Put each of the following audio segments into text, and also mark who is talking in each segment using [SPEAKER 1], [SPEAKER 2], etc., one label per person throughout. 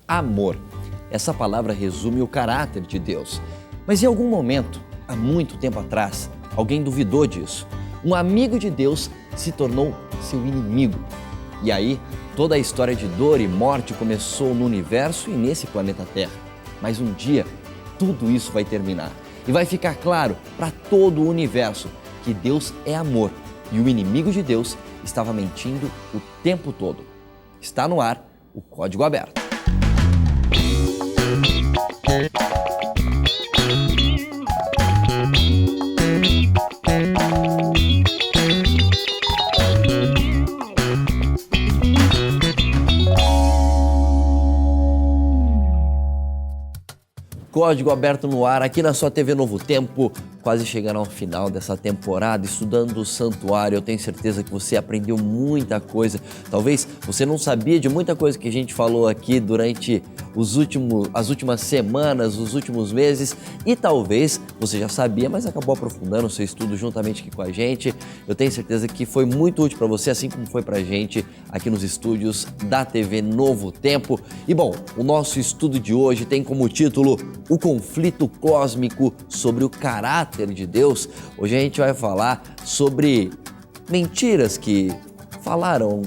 [SPEAKER 1] amor. Essa palavra resume o caráter de Deus. Mas em algum momento, há muito tempo atrás, alguém duvidou disso. Um amigo de Deus se tornou seu inimigo. E aí, toda a história de dor e morte começou no universo e nesse planeta Terra. Mas um dia, tudo isso vai terminar. E vai ficar claro para todo o universo que Deus é amor e o inimigo de Deus estava mentindo o tempo todo. Está no ar o Código Aberto. Código Aberto no ar, aqui na sua TV Novo Tempo, quase chegando ao final dessa temporada, estudando o santuário. Eu tenho certeza que você aprendeu muita coisa. Talvez você não sabia de muita coisa que a gente falou aqui durante as últimas semanas, os últimos meses, e talvez você já sabia, mas acabou aprofundando o seu estudo juntamente aqui com a gente. Eu tenho certeza que foi muito útil para você, assim como foi para a gente aqui nos estúdios da TV Novo Tempo. E bom, o nosso estudo de hoje tem como título O Conflito Cósmico sobre o Caráter de Deus. Hoje a gente vai falar sobre mentiras que falaram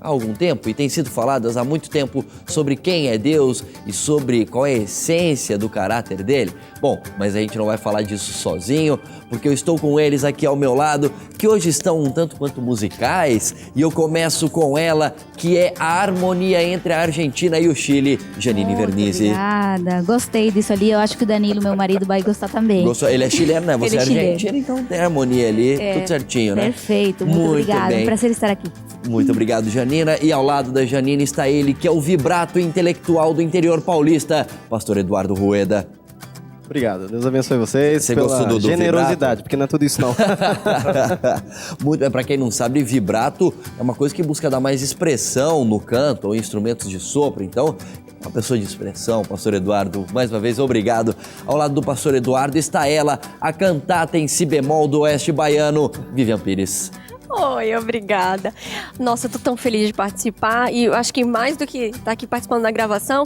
[SPEAKER 1] há algum tempo e têm sido faladas há muito tempo sobre quem é Deus e sobre qual é a essência do caráter dele. Bom, mas a gente não vai falar disso sozinho, porque eu estou com eles aqui ao meu lado, que hoje estão um tanto quanto musicais, e eu começo com ela, que é a harmonia entre a Argentina e o Chile, Janine Vernizzi.
[SPEAKER 2] Obrigada, gostei disso ali, eu acho que o Danilo, meu marido, vai gostar também.
[SPEAKER 1] Gostou? Ele é chileno, né? Você é argentina, então tem harmonia ali, tudo certinho, né?
[SPEAKER 2] Perfeito, muito obrigada,
[SPEAKER 1] bem.
[SPEAKER 2] Um prazer estar aqui.
[SPEAKER 1] Muito obrigado, Janina. E ao lado da Janina está ele, que é o vibrato intelectual do interior paulista, Pastor Eduardo Rueda.
[SPEAKER 3] Obrigado, Deus abençoe vocês.
[SPEAKER 1] Você
[SPEAKER 3] pela
[SPEAKER 1] gostou do
[SPEAKER 3] generosidade,
[SPEAKER 1] vibrato?
[SPEAKER 3] porque não é tudo isso não.
[SPEAKER 1] Para quem não sabe, vibrato é uma coisa que busca dar mais expressão no canto ou instrumentos de sopro. Então, uma pessoa de expressão, Pastor Eduardo, mais uma vez, obrigado. Ao lado do Pastor Eduardo está ela, a cantata em si bemol do Oeste Baiano, Vivian Pires.
[SPEAKER 4] Oi, obrigada. Nossa, eu tô tão feliz de participar e eu acho que mais do que estar aqui participando da gravação,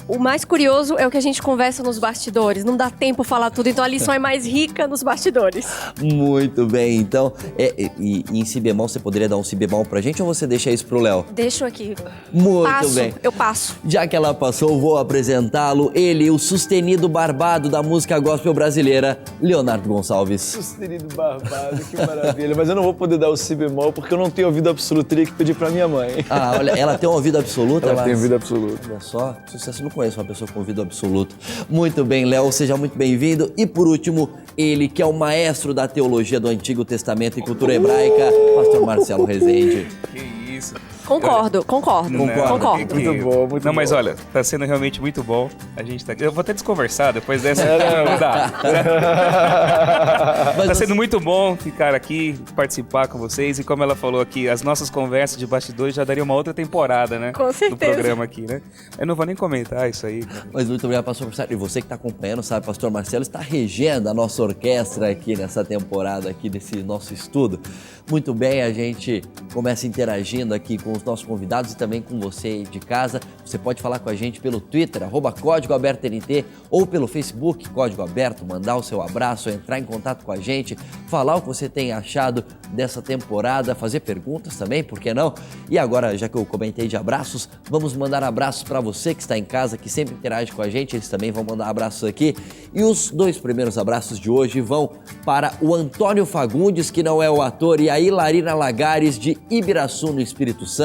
[SPEAKER 4] o mais curioso é o que a gente conversa nos bastidores. Não dá tempo falar tudo, então a lição é mais rica nos bastidores.
[SPEAKER 1] Muito bem, então, e em si bemol, você poderia dar um si bemol pra gente ou você deixa isso pro Léo?
[SPEAKER 4] Deixo aqui.
[SPEAKER 1] Muito bem.
[SPEAKER 4] Eu passo.
[SPEAKER 1] Já que ela passou, vou apresentá-lo. Ele, o sustenido barbado da música gospel brasileira, Leonardo Gonçalves.
[SPEAKER 5] Sustenido barbado, que maravilha. Mas eu não vou poder dar o si bemol porque eu não tenho ouvido absoluto, teria que pedir pra minha mãe.
[SPEAKER 1] Ah, olha, ela tem um ouvido absoluto?
[SPEAKER 5] Ela tem ouvido absoluto.
[SPEAKER 1] Olha só, sucesso, não conheço uma pessoa com ouvido absoluto. Muito bem, Léo, seja muito bem-vindo. E por último, ele que é o maestro da teologia do Antigo Testamento e cultura hebraica, Pastor Marcelo Rezende.
[SPEAKER 6] Que isso.
[SPEAKER 4] Concordo.
[SPEAKER 5] Muito bom, muito bom.
[SPEAKER 6] Não, mas olha, tá sendo realmente muito bom. A gente tá aqui. Eu vou até desconversar depois dessa. Não dá. Tá sendo muito bom ficar aqui, participar com vocês. E como ela falou aqui, as nossas conversas de bastidores já daria uma outra temporada, né?
[SPEAKER 4] Com certeza.
[SPEAKER 6] Do programa aqui, né? Eu não vou nem comentar isso aí.
[SPEAKER 1] Mas muito obrigado, Pastor Marcelo. E você que está acompanhando, sabe, Pastor Marcelo está regendo a nossa orquestra aqui nessa temporada, aqui desse nosso estudo. Muito bem, a gente começa interagindo aqui com os nossos convidados e também com você de casa. Você pode falar com a gente pelo Twitter, @CódigoAbertoNT, ou pelo Facebook, Código Aberto, mandar o seu abraço, entrar em contato com a gente, falar o que você tem achado dessa temporada, fazer perguntas também, por que não? E agora, já que eu comentei de abraços, vamos mandar abraços para você que está em casa, que sempre interage com a gente, eles também vão mandar abraços aqui. E os dois primeiros abraços de hoje vão para o Antônio Fagundes, que não é o ator, e a Hilarina Lagares, de Ibiraçu, no Espírito Santo.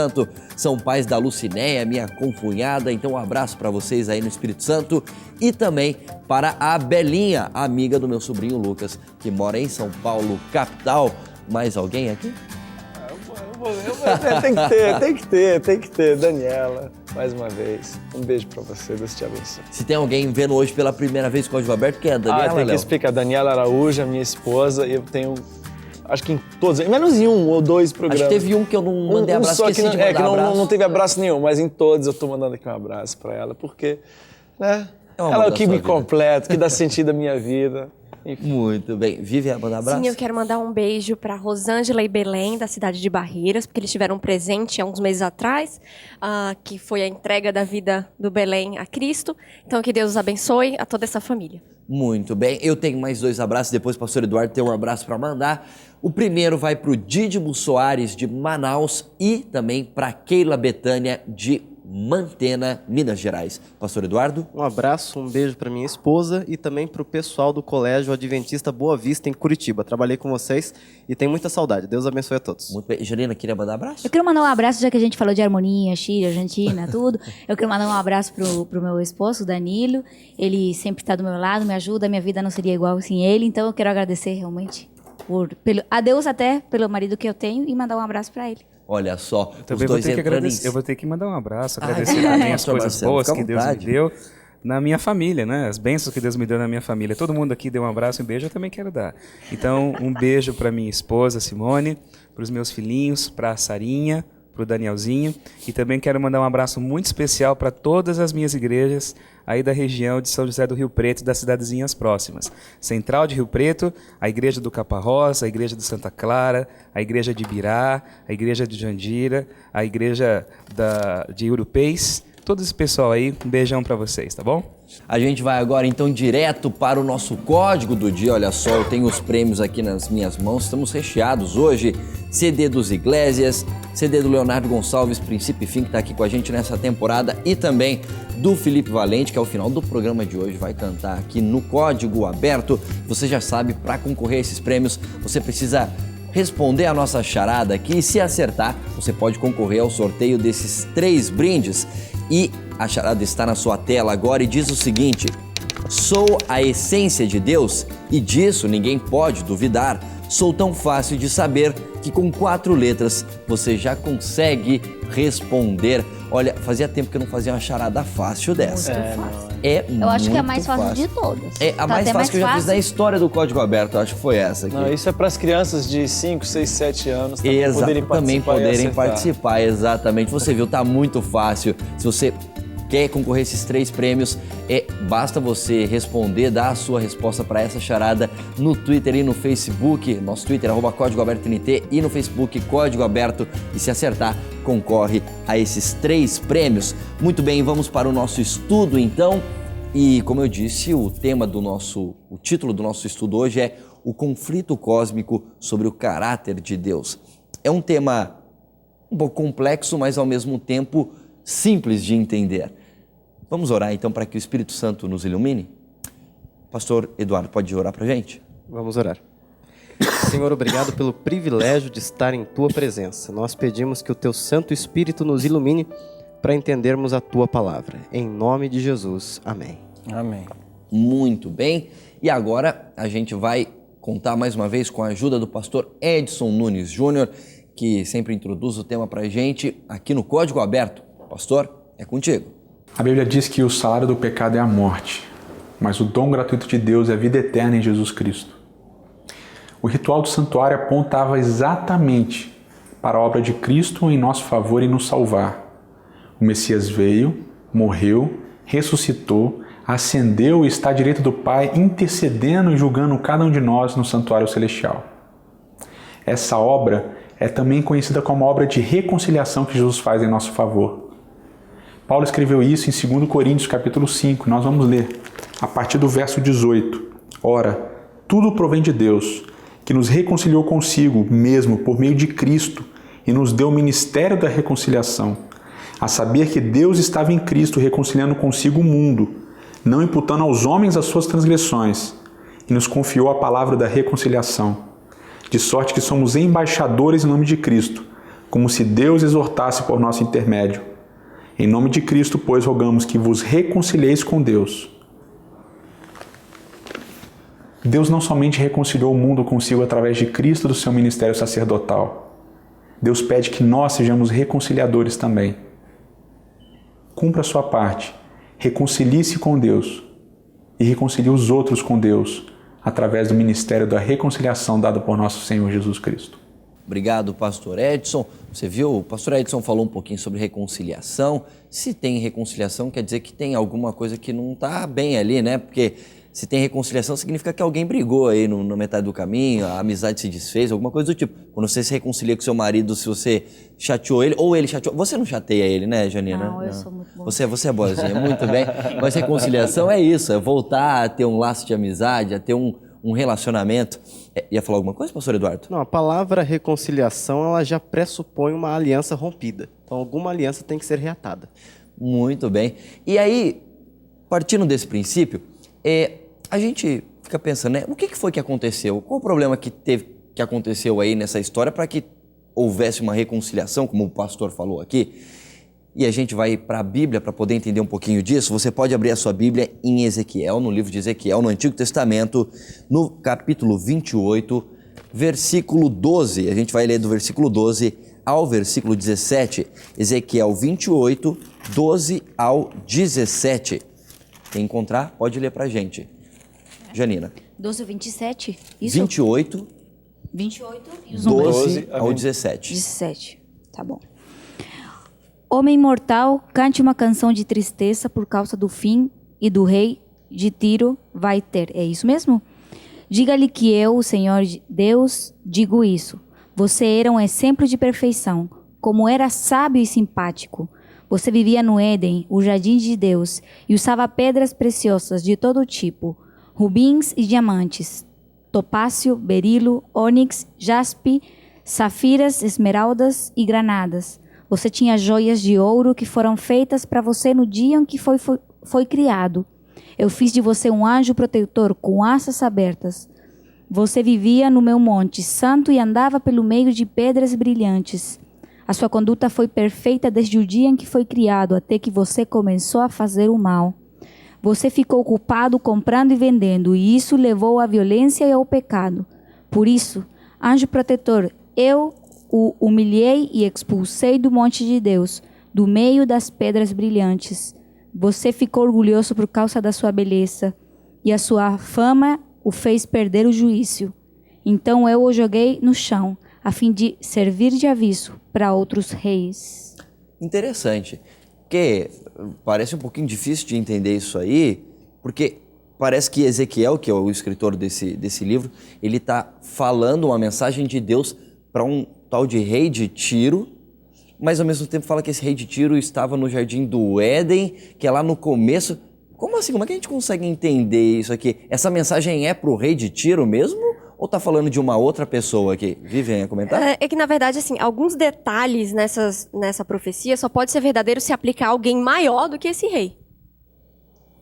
[SPEAKER 1] São pais da Lucinéia, minha concunhada, então um abraço para vocês aí no Espírito Santo. E também para a Belinha, amiga do meu sobrinho Lucas, que mora em São Paulo, capital. Mais alguém aqui?
[SPEAKER 5] Tem que ter. Daniela, mais uma vez. Um beijo pra você, Deus te abençoe.
[SPEAKER 1] Se tem alguém vendo hoje pela primeira vez Código Aberto, quem é a Daniela,
[SPEAKER 5] tem que
[SPEAKER 1] Léo?
[SPEAKER 5] explicar. Daniela Araújo, minha esposa, eu tenho... Acho que em todos, menos em um ou dois programas.
[SPEAKER 1] Acho que teve um que eu não mandei abraço,
[SPEAKER 5] só
[SPEAKER 1] esqueci
[SPEAKER 5] que
[SPEAKER 1] de mandar abraço.
[SPEAKER 5] não teve abraço nenhum, mas em todos eu tô mandando aqui um abraço pra ela, porque, né,
[SPEAKER 1] É uma
[SPEAKER 5] Ela é
[SPEAKER 1] mãe
[SPEAKER 5] o
[SPEAKER 1] da
[SPEAKER 5] que
[SPEAKER 1] sua
[SPEAKER 5] me
[SPEAKER 1] vida.
[SPEAKER 5] completa, que dá sentido à minha vida. Enfim.
[SPEAKER 1] Muito bem. Vivian, manda um abraço?
[SPEAKER 4] Sim, eu quero mandar um beijo para Rosângela e Belém, da cidade de Barreiras, porque eles tiveram um presente há uns meses atrás, que foi a entrega da vida do Belém a Cristo. Então, que Deus os abençoe a toda essa família.
[SPEAKER 1] Muito bem. Eu tenho mais 2 abraços, depois o pastor Eduardo tem um abraço para mandar. O primeiro vai para o Dídimo Soares, de Manaus, e também para Keila Betânia, de Mantena, Minas Gerais. Pastor Eduardo?
[SPEAKER 3] Um abraço, um beijo para minha esposa e também para o pessoal do Colégio Adventista Boa Vista, em Curitiba. Trabalhei com vocês e tenho muita saudade. Deus abençoe a todos.
[SPEAKER 1] Muito bem. Janina, queria mandar um abraço?
[SPEAKER 2] Eu quero mandar um abraço, já que a gente falou de harmonia, Chile, Argentina, tudo. Eu quero mandar um abraço pro meu esposo, Danilo. Ele sempre está do meu lado, me ajuda. Minha vida não seria igual sem ele. Então eu quero agradecer realmente a Deus até pelo marido que eu tenho e mandar um abraço para ele.
[SPEAKER 1] Olha só,
[SPEAKER 6] Também
[SPEAKER 1] os dois
[SPEAKER 6] vou ter que
[SPEAKER 1] entrando
[SPEAKER 6] agradecer. Eu vou ter que mandar um abraço, agradecer
[SPEAKER 1] vai,
[SPEAKER 6] também as
[SPEAKER 1] pastor
[SPEAKER 6] coisas
[SPEAKER 1] Marcelo,
[SPEAKER 6] boas
[SPEAKER 1] fica à
[SPEAKER 6] que Deus me
[SPEAKER 1] vontade.
[SPEAKER 6] deu na minha família, né? As bênçãos que Deus me deu na minha família. Todo mundo aqui deu um abraço e um beijo, eu também quero dar. Então, um beijo para minha esposa, Simone, para os meus filhinhos, para a Sarinha, para o Danielzinho. E também quero mandar um abraço muito especial para todas as minhas igrejas aí da região de São José do Rio Preto e das cidadezinhas próximas. Central de Rio Preto, a igreja do Caparrós, a igreja do Santa Clara, a igreja de Ibirá, a igreja de Jandira, a igreja de Urupês. Todo esse pessoal aí, um beijão para vocês, tá bom?
[SPEAKER 1] A gente vai agora então direto para o nosso código do dia. Olha só, eu tenho os prêmios aqui nas minhas mãos, estamos recheados hoje. CD dos Iglesias, CD do Leonardo Gonçalves, Princípio e Fim, que está aqui com a gente nessa temporada, e também do Felipe Valente, que ao final do programa de hoje vai cantar aqui no Código Aberto. Você já sabe, para concorrer a esses prêmios, você precisa responder a nossa charada aqui, e se acertar, você pode concorrer ao sorteio desses 3 brindes. E a charada está na sua tela agora e diz o seguinte: sou a essência de Deus e disso ninguém pode duvidar. Sou tão fácil de saber que com 4 letras você já consegue responder. Olha, fazia tempo que eu não fazia uma charada fácil dessa.
[SPEAKER 2] Eu acho que é a mais
[SPEAKER 1] muito
[SPEAKER 2] fácil de todas.
[SPEAKER 1] É a
[SPEAKER 2] Tá
[SPEAKER 1] mais
[SPEAKER 2] até
[SPEAKER 1] fácil que eu já fiz na história do Código Aberto, eu acho que foi essa aqui.
[SPEAKER 5] Não, isso é para as crianças de 5, 6, 7 anos
[SPEAKER 1] Também poderem
[SPEAKER 5] e acertar.
[SPEAKER 1] participar, exatamente. Você viu, tá muito fácil. Se você quer concorrer a esses 3 prêmios, basta você responder, dar a sua resposta para essa charada no Twitter e no Facebook. Nosso Twitter, @Código Aberto NT, e no Facebook, Código Aberto. E se acertar, concorre a esses 3 prêmios. Muito bem, vamos para o nosso estudo então. E como eu disse, o título do nosso estudo hoje é o conflito cósmico sobre o caráter de Deus. É um tema um pouco complexo, mas ao mesmo tempo simples de entender. Vamos orar então para que o Espírito Santo nos ilumine? Pastor Eduardo, pode orar para a gente?
[SPEAKER 3] Vamos orar. Senhor, obrigado pelo privilégio de estar em Tua presença. Nós pedimos que o Teu Santo Espírito nos ilumine para entendermos a Tua palavra. Em nome de Jesus. Amém.
[SPEAKER 5] Amém.
[SPEAKER 1] Muito bem. E agora a gente vai contar mais uma vez com a ajuda do pastor Edson Nunes Júnior, que sempre introduz o tema para a gente aqui no Código Aberto. Pastor, é contigo.
[SPEAKER 7] A Bíblia diz que o salário do pecado é a morte, mas o dom gratuito de Deus é a vida eterna em Jesus Cristo. O ritual do santuário apontava exatamente para a obra de Cristo em nosso favor e nos salvar. O Messias veio, morreu, ressuscitou, ascendeu e está à direita do Pai, intercedendo e julgando cada um de nós no santuário celestial. Essa obra é também conhecida como a obra de reconciliação que Jesus faz em nosso favor. Paulo escreveu isso em 2 Coríntios capítulo 5, nós vamos ler a partir do verso 18. Ora, tudo provém de Deus, que nos reconciliou consigo mesmo por meio de Cristo e nos deu o ministério da reconciliação, a saber que Deus estava em Cristo reconciliando consigo o mundo, não imputando aos homens as suas transgressões, e nos confiou a palavra da reconciliação, de sorte que somos embaixadores em nome de Cristo, como se Deus exortasse por nosso intermédio. Em nome de Cristo, pois, rogamos que vos reconcilieis com Deus. Deus não somente reconciliou o mundo consigo através de Cristo do seu ministério sacerdotal. Deus pede que nós sejamos reconciliadores também. Cumpra a sua parte, reconcilie-se com Deus e reconcilie os outros com Deus através do ministério da reconciliação dado por nosso Senhor Jesus Cristo.
[SPEAKER 1] Obrigado, pastor Edson. Você viu, o pastor Edson falou um pouquinho sobre reconciliação. Se tem reconciliação, quer dizer que tem alguma coisa que não está bem ali, né? Porque se tem reconciliação, significa que alguém brigou aí na metade do caminho, a amizade se desfez, alguma coisa do tipo. Quando você se reconcilia com seu marido, se você chateou ele, ou ele chateou... Você não chateia ele, né, Janina?
[SPEAKER 2] Não, eu sou muito boa.
[SPEAKER 1] Você é boazinha, muito bem. Mas reconciliação é isso, é voltar a ter um laço de amizade, a ter um relacionamento. Ia falar alguma coisa, pastor Eduardo?
[SPEAKER 3] Não, a palavra reconciliação, ela já pressupõe uma aliança rompida. Então, alguma aliança tem que ser reatada.
[SPEAKER 1] Muito bem. E aí, partindo desse princípio, a gente fica pensando, né? O que foi que aconteceu? Qual o problema que aconteceu aí nessa história para que houvesse uma reconciliação, como o pastor falou aqui? E a gente vai para a Bíblia para poder entender um pouquinho disso. Você pode abrir a sua Bíblia em Ezequiel, no livro de Ezequiel, no Antigo Testamento, no capítulo 28, versículo 12. A gente vai ler do versículo 12 ao versículo 17. Ezequiel 28, 12 ao 17. Quem encontrar, pode ler para a gente. Janina.
[SPEAKER 2] 12 ou 27? Isso?
[SPEAKER 1] 28,
[SPEAKER 2] 28 e os números?
[SPEAKER 1] 12 ao 17.
[SPEAKER 2] 17, tá bom. Homem mortal, cante uma canção de tristeza por causa do fim e do rei de Tiro vai ter. É isso mesmo? Diga-lhe que eu, o Senhor Deus, digo isso. Você era um exemplo de perfeição, como era sábio e simpático. Você vivia no Éden, o jardim de Deus, e usava pedras preciosas de todo tipo, rubins e diamantes, topácio, berilo, ônix, jaspe, safiras, esmeraldas e granadas. Você tinha joias de ouro que foram feitas para você no dia em que foi criado. Eu fiz de você um anjo protetor com asas abertas. Você vivia no meu monte santo e andava pelo meio de pedras brilhantes. A sua conduta foi perfeita desde o dia em que foi criado até que você começou a fazer o mal. Você ficou ocupado comprando e vendendo, e isso levou à violência e ao pecado. Por isso, anjo protetor, eu o humilhei e expulsei do monte de Deus, do meio das pedras brilhantes. Você ficou orgulhoso por causa da sua beleza, e a sua fama o fez perder o juízo. Então eu o joguei no chão, a fim de servir de aviso para outros reis.
[SPEAKER 1] Interessante, porque parece um pouquinho difícil de entender isso aí, porque parece que Ezequiel, que é o escritor desse livro, ele está falando uma mensagem de Deus para um tal de rei de Tiro, mas ao mesmo tempo fala que esse rei de Tiro estava no jardim do Éden, que é lá no começo. Como assim? Como é que a gente consegue entender isso aqui? Essa mensagem é para o rei de Tiro mesmo? Ou está falando de uma outra pessoa aqui? Vivem a comentar?
[SPEAKER 4] É que, na verdade, assim, alguns detalhes nessa profecia só pode ser verdadeiro se aplicar a alguém maior do que esse rei.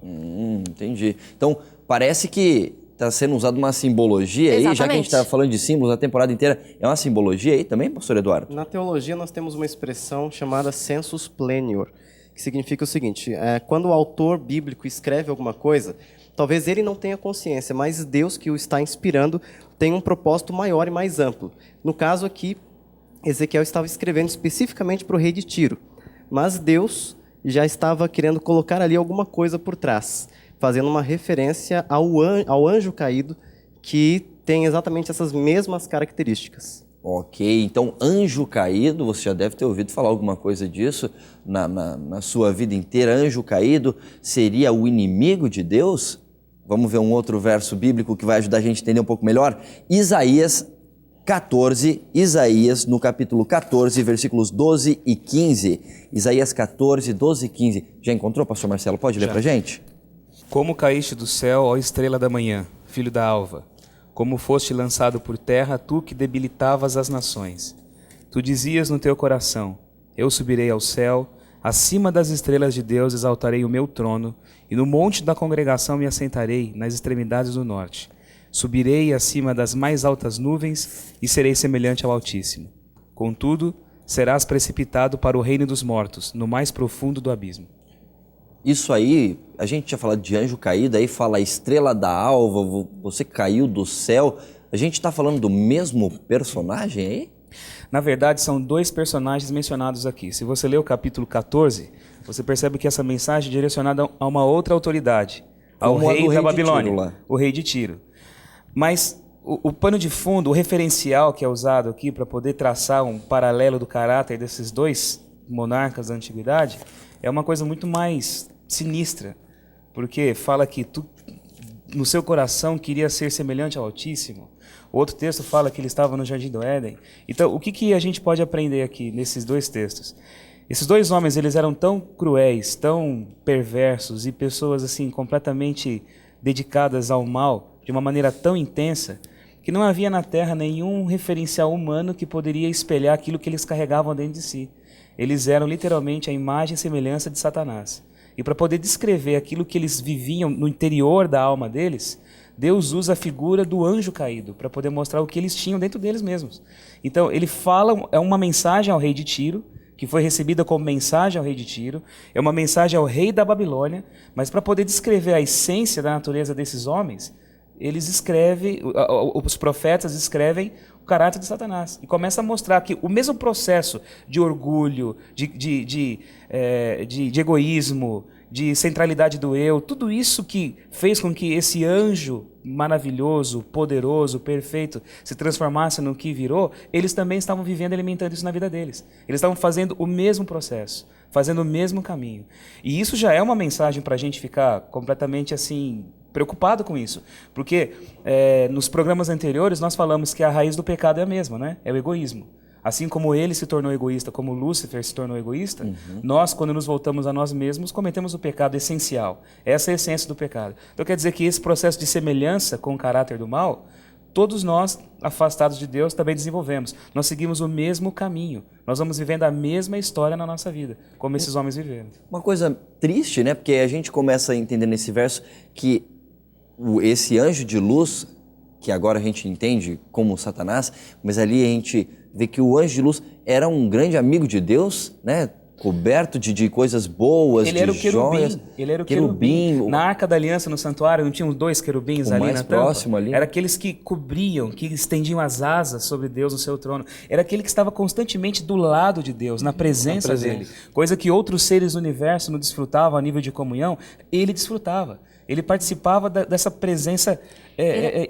[SPEAKER 1] Entendi. Então, parece que está sendo usada uma simbologia aí, já que a gente está falando de símbolos a temporada inteira, é uma simbologia aí também, pastor Eduardo?
[SPEAKER 3] Na teologia nós temos uma expressão chamada sensus plenior, que significa o seguinte, quando o autor bíblico escreve alguma coisa, talvez ele não tenha consciência, mas Deus que o está inspirando tem um propósito maior e mais amplo. No caso aqui, Ezequiel estava escrevendo especificamente para o rei de Tiro, mas Deus já estava querendo colocar ali alguma coisa por trás, fazendo uma referência ao anjo caído, que tem exatamente essas mesmas características.
[SPEAKER 1] Ok, então anjo caído, você já deve ter ouvido falar alguma coisa disso na sua vida inteira. Anjo caído seria o inimigo de Deus? Vamos ver um outro verso bíblico que vai ajudar a gente a entender um pouco melhor. Isaías 14, Isaías no capítulo 14, versículos 12 e 15. Isaías 14, 12 e 15. Já encontrou, pastor Marcelo? Pode ler pra gente?
[SPEAKER 6] Como caíste do céu, ó estrela da manhã, filho da alva, como foste lançado por terra, tu que debilitavas as nações. Tu dizias no teu coração, eu subirei ao céu, acima das estrelas de Deus exaltarei o meu trono, e no monte da congregação me assentarei, nas extremidades do norte. Subirei acima das mais altas nuvens, e serei semelhante ao Altíssimo. Contudo, serás precipitado para o reino dos mortos, no mais profundo do abismo.
[SPEAKER 1] Isso aí, a gente tinha falado de anjo caído, aí fala estrela da alva, você caiu do céu. A gente está falando do mesmo personagem aí?
[SPEAKER 6] Na verdade, são dois personagens mencionados aqui. Se você ler o capítulo 14, você percebe que essa mensagem é direcionada a uma outra autoridade, ao rei da Babilônia, o rei de Tiro. Mas o pano de fundo, o referencial que é usado aqui para poder traçar um paralelo do caráter desses dois monarcas da antiguidade é uma coisa muito mais sinistra, porque fala que tu, no seu coração, queria ser semelhante ao Altíssimo. O outro texto fala que ele estava no Jardim do Éden. Então, o que a gente pode aprender aqui nesses dois textos? Esses dois homens, eles eram tão cruéis, tão perversos e pessoas assim completamente dedicadas ao mal de uma maneira tão intensa que não havia na Terra nenhum referencial humano que poderia espelhar aquilo que eles carregavam dentro de si. Eles eram literalmente a imagem e semelhança de Satanás. E para poder descrever aquilo que eles viviam no interior da alma deles, Deus usa a figura do anjo caído para poder mostrar o que eles tinham dentro deles mesmos. Então, ele fala, é uma mensagem ao rei de Tiro, que foi recebida como mensagem ao rei de Tiro, é uma mensagem ao rei da Babilônia, mas para poder descrever a essência da natureza desses homens, eles escrevem, os profetas escrevem o caráter de Satanás. E começa a mostrar que o mesmo processo de orgulho, de egoísmo, de centralidade do eu, tudo isso que fez com que esse anjo maravilhoso, poderoso, perfeito, se transformasse no que virou, eles também estavam vivendo e alimentando isso na vida deles. Eles estavam fazendo o mesmo processo, fazendo o mesmo caminho. E isso já é uma mensagem para a gente ficar completamente assim preocupado com isso, porque nos programas anteriores nós falamos que a raiz do pecado é a mesma, né? É o egoísmo. Assim como ele se tornou egoísta, como Lúcifer se tornou egoísta, nós, quando nos voltamos a nós mesmos, cometemos o pecado essencial. Essa é a essência do pecado. Então quer dizer que esse processo de semelhança com o caráter do mal, todos nós, afastados de Deus, também desenvolvemos. Nós seguimos o mesmo caminho. Nós vamos vivendo a mesma história na nossa vida, como esses homens viveram.
[SPEAKER 1] Uma coisa triste, né? Porque a gente começa a entender nesse verso que esse anjo de luz, que agora a gente entende como Satanás, mas ali a gente vê que o anjo de luz era um grande amigo de Deus, né? Coberto de coisas boas,
[SPEAKER 6] ele era o querubim,
[SPEAKER 1] joias.
[SPEAKER 6] Ele era o querubim. Na Arca da Aliança, no santuário, não tinham dois querubins ali na tampa?
[SPEAKER 1] Próximo ali.
[SPEAKER 6] Era aqueles que cobriam, que estendiam as asas sobre Deus no seu trono. Era aquele que estava constantemente do lado de Deus, na presença dele. Coisa que outros seres do universo não desfrutavam a nível de comunhão, ele desfrutava. Ele participava dessa presença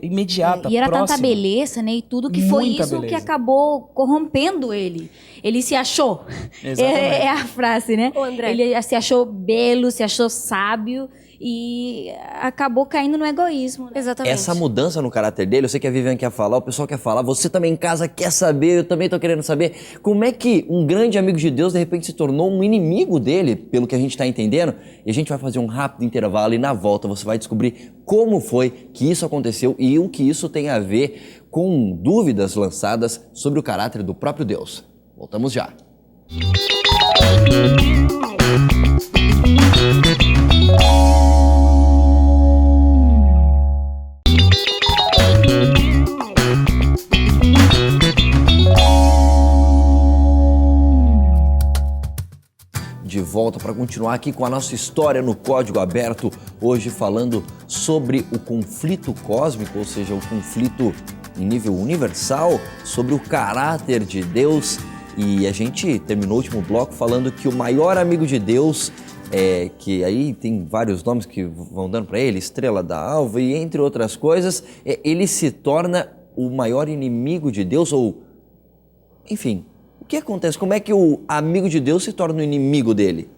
[SPEAKER 6] imediata,
[SPEAKER 2] e era
[SPEAKER 6] próxima.
[SPEAKER 2] tanta beleza, né? E tudo que foi
[SPEAKER 6] Muita
[SPEAKER 2] isso
[SPEAKER 6] beleza.
[SPEAKER 2] que acabou corrompendo ele. Ele se achou.
[SPEAKER 6] Exatamente.
[SPEAKER 2] É a frase, né?
[SPEAKER 4] Ô, André.
[SPEAKER 2] Ele se achou belo, se achou sábio e acabou caindo no egoísmo. Né?
[SPEAKER 4] Exatamente.
[SPEAKER 1] Essa mudança no caráter dele, eu sei que a Viviane quer falar, o pessoal quer falar, você também em casa quer saber, eu também tô querendo saber. Como é que um grande amigo de Deus, de repente, se tornou um inimigo dele, pelo que a gente está entendendo? E a gente vai fazer um rápido intervalo e na volta você vai descobrir como foi que isso aconteceu e o que isso tem a ver com dúvidas lançadas sobre o caráter do próprio Deus. Voltamos já. De volta para continuar aqui com a nossa história no Código Aberto, hoje falando sobre o conflito cósmico, ou seja, o conflito em nível universal, sobre o caráter de Deus. E a gente terminou o último bloco falando que o maior amigo de Deus, que aí tem vários nomes que vão dando para ele, Estrela da Alva e entre outras coisas, ele se torna o maior inimigo de Deus, ou enfim... O que acontece? Como é que o amigo de Deus se torna o inimigo dele?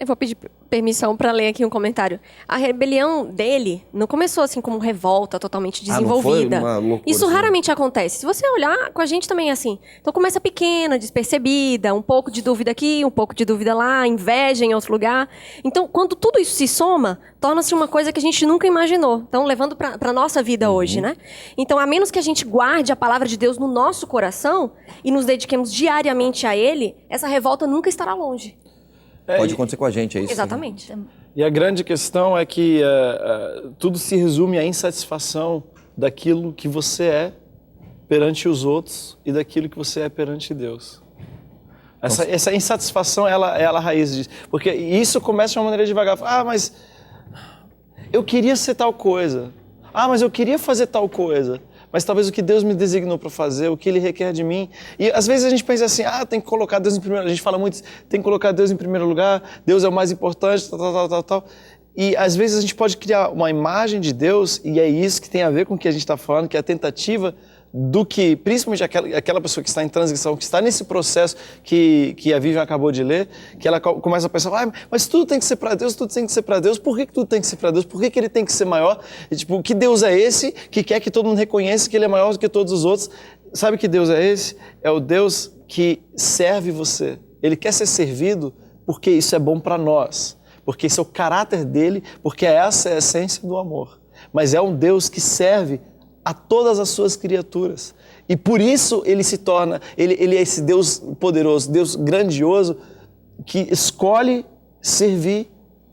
[SPEAKER 4] Eu vou pedir permissão para ler aqui um comentário. A rebelião dele não começou assim como revolta totalmente desenvolvida.
[SPEAKER 1] Não foi uma loucura,
[SPEAKER 4] isso
[SPEAKER 1] assim.
[SPEAKER 4] raramente acontece. Se você olhar com a gente também é assim. Então começa pequena, despercebida, um pouco de dúvida aqui, um pouco de dúvida lá, inveja em outro lugar. Então quando tudo isso se soma, torna-se uma coisa que a gente nunca imaginou. Então levando para a nossa vida hoje, né? Então a menos que a gente guarde a palavra de Deus no nosso coração e nos dediquemos diariamente a Ele, essa revolta nunca estará longe.
[SPEAKER 1] Pode acontecer com a gente, é isso?
[SPEAKER 4] Exatamente.
[SPEAKER 5] E a grande questão é que tudo se resume à insatisfação daquilo que você é perante os outros e daquilo que você é perante Deus. Essa insatisfação, ela é a raiz disso. Porque isso começa de uma maneira devagar. Ah, mas eu queria ser tal coisa. Ah, mas eu queria fazer tal coisa. Mas talvez o que Deus me designou para fazer, o que Ele requer de mim. E às vezes a gente pensa assim, tem que colocar Deus em primeiro lugar. A gente fala muito, tem que colocar Deus em primeiro lugar, Deus é o mais importante, tal. E às vezes a gente pode criar uma imagem de Deus, e é isso que tem a ver com o que a gente está falando, que é a tentativa do que, principalmente aquela pessoa que está em transição, que está nesse processo que a Vivian acabou de ler, que ela começa a pensar, mas tudo tem que ser para Deus, tudo tem que ser para Deus, por que tudo tem que ser para Deus? Por que ele tem que ser maior? E, tipo, que Deus é esse que quer que todo mundo reconheça que ele é maior do que todos os outros? Sabe que Deus é esse? É o Deus que serve você. Ele quer ser servido porque isso é bom para nós, porque esse é o caráter dele, porque essa é a essência do amor. Mas é um Deus que serve a todas as suas criaturas. E por isso ele se torna, ele é esse Deus poderoso, Deus grandioso, que escolhe servir,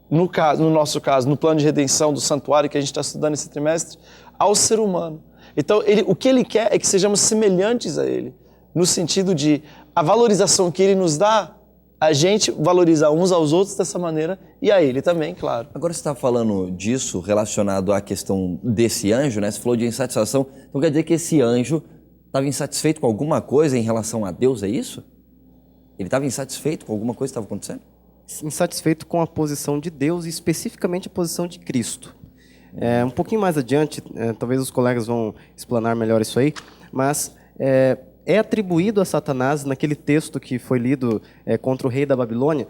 [SPEAKER 5] no nosso caso, no plano de redenção do santuário que a gente está estudando esse trimestre, ao ser humano. Então, o que ele quer é que sejamos semelhantes a ele, no sentido de a valorização que ele nos dá, a gente valorizar uns aos outros dessa maneira e a ele também, claro.
[SPEAKER 1] Agora você está falando disso relacionado à questão desse anjo, né? Você falou de insatisfação, então quer dizer que esse anjo estava insatisfeito com alguma coisa em relação a Deus, é isso? Ele estava insatisfeito com alguma coisa que estava acontecendo?
[SPEAKER 3] Insatisfeito com a posição de Deus e especificamente a posição de Cristo. Um pouquinho mais adiante, talvez os colegas vão explanar melhor isso aí, mas é atribuído a Satanás, naquele texto que foi lido contra o rei da Babilônia,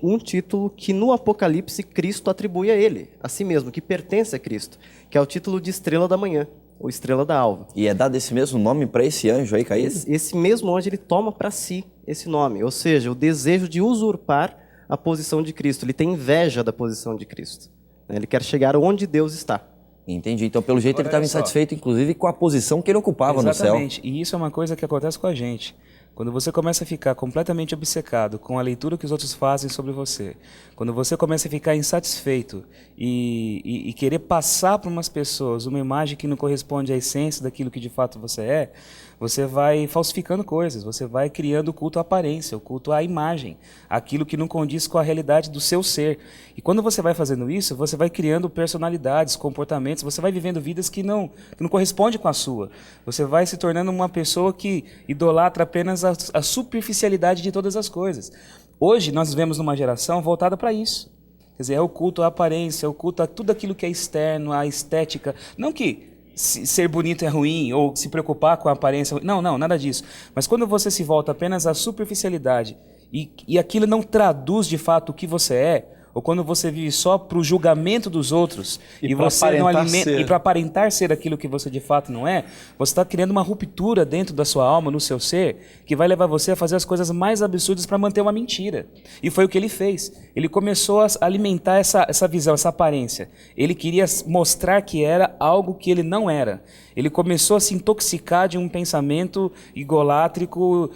[SPEAKER 3] um título que no Apocalipse Cristo atribui a ele, a si mesmo, que pertence a Cristo, que é o título de Estrela da Manhã, ou Estrela da Alva.
[SPEAKER 1] E é dado esse mesmo nome para esse anjo aí caído?
[SPEAKER 3] Esse mesmo anjo, ele toma para si esse nome, ou seja, o desejo de usurpar a posição de Cristo. Ele tem inveja da posição de Cristo. Ele quer chegar onde Deus está.
[SPEAKER 1] Entendi. Então, pelo jeito, ele estava insatisfeito, inclusive, com a posição que ele ocupava no céu.
[SPEAKER 6] Exatamente. E isso é uma coisa que acontece com a gente. Quando você começa a ficar completamente obcecado com a leitura que os outros fazem sobre você, quando você começa a ficar insatisfeito e querer passar para umas pessoas uma imagem que não corresponde à essência daquilo que de fato você vai falsificando coisas, você vai criando o culto à aparência, o culto à imagem, aquilo que não condiz com a realidade do seu ser. E quando você vai fazendo isso, você vai criando personalidades, comportamentos, você vai vivendo vidas que não correspondem com a sua. Você vai se tornando uma pessoa que idolatra apenas a superficialidade de todas as coisas. Hoje nós vivemos numa geração voltada para isso. Quer dizer, é o culto à aparência, é o culto a tudo aquilo que é externo, a estética. Não que ser bonito é ruim ou se preocupar com a aparência. Não, nada disso. Mas quando você se volta apenas à superficialidade e aquilo não traduz de fato o que você é, ou quando você vive só para o julgamento dos outros e você não alimenta, e para aparentar ser aquilo que você de fato não é, você está criando uma ruptura dentro da sua alma, no seu ser, que vai levar você a fazer as coisas mais absurdas para manter uma mentira. E foi o que ele fez. Ele começou a alimentar essa visão, essa aparência. Ele queria mostrar que era algo que ele não era. Ele começou a se intoxicar de um pensamento egolátrico,